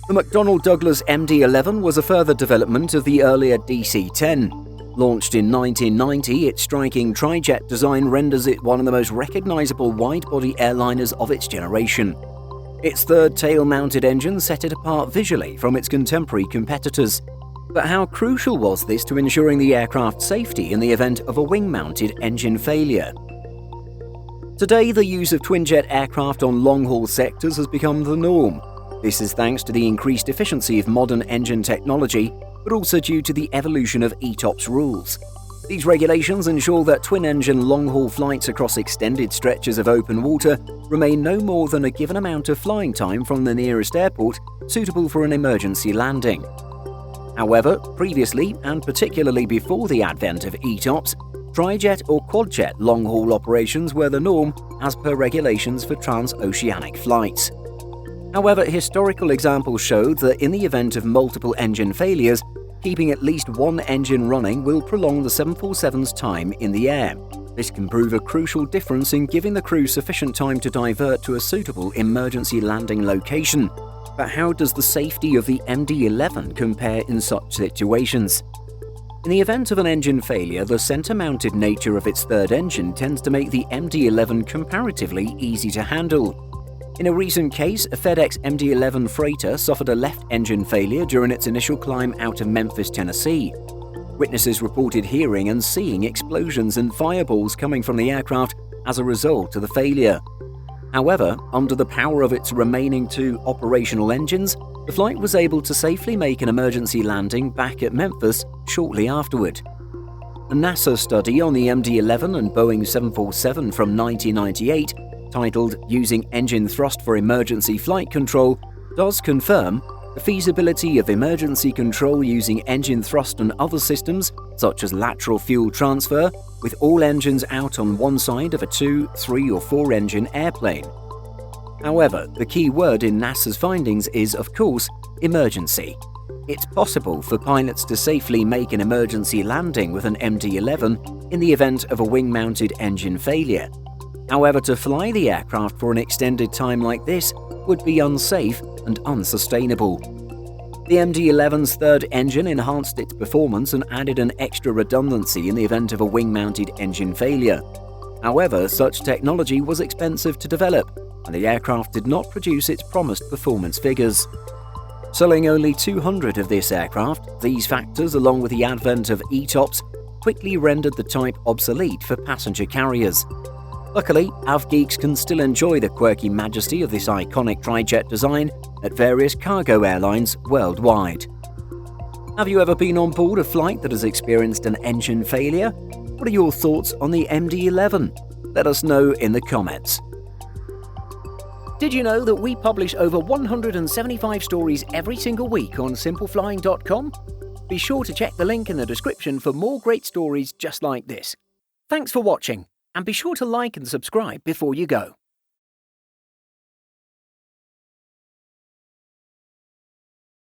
The McDonnell Douglas MD-11 was a further development of the earlier DC-10. Launched in 1990, its striking tri-jet design renders it one of the most recognizable wide-body airliners of its generation. Its third tail-mounted engine set it apart visually from its contemporary competitors. But how crucial was this to ensuring the aircraft's safety in the event of a wing-mounted engine failure? Today, the use of twin-jet aircraft on long-haul sectors has become the norm. This is thanks to the increased efficiency of modern engine technology, but also due to the evolution of ETOPS rules. These regulations ensure that twin-engine long-haul flights across extended stretches of open water remain no more than a given amount of flying time from the nearest airport suitable for an emergency landing. However, previously, and particularly before the advent of ETOPS, tri-jet or quad-jet long-haul operations were the norm as per regulations for transoceanic flights. However, historical examples showed that in the event of multiple engine failures, keeping at least one engine running will prolong the 747's time in the air. This can prove a crucial difference in giving the crew sufficient time to divert to a suitable emergency landing location. But how does the safety of the MD-11 compare in such situations? In the event of an engine failure, the center-mounted nature of its third engine tends to make the MD-11 comparatively easy to handle. In a recent case, a FedEx MD-11 freighter suffered a left engine failure during its initial climb out of Memphis, Tennessee. Witnesses reported hearing and seeing explosions and fireballs coming from the aircraft as a result of the failure. However, under the power of its remaining two operational engines, the flight was able to safely make an emergency landing back at Memphis shortly afterward. A NASA study on the MD-11 and Boeing 747 from 1998, titled Using Engine Thrust for Emergency Flight Control, does confirm the feasibility of emergency control using engine thrust and other systems, such as lateral fuel transfer, with all engines out on one side of a 2, 3 or 4 engine airplane. However, the key word in NASA's findings is, of course, emergency. It's possible for pilots to safely make an emergency landing with an MD-11 in the event of a wing-mounted engine failure. However, to fly the aircraft for an extended time like this would be unsafe and unsustainable. The MD-11's third engine enhanced its performance and added an extra redundancy in the event of a wing-mounted engine failure. However, such technology was expensive to develop, and the aircraft did not produce its promised performance figures. Selling only 200 of this aircraft, these factors, along with the advent of ETOPS, quickly rendered the type obsolete for passenger carriers. Luckily, AvGeeks can still enjoy the quirky majesty of this iconic tri-jet design at various cargo airlines worldwide. Have you ever been on board a flight that has experienced an engine failure? What are your thoughts on the MD-11? Let us know in the comments. Did you know that we publish over 175 stories every single week on simpleflying.com? Be sure to check the link in the description for more great stories just like this. Thanks for watching. And be sure to like and subscribe before you go.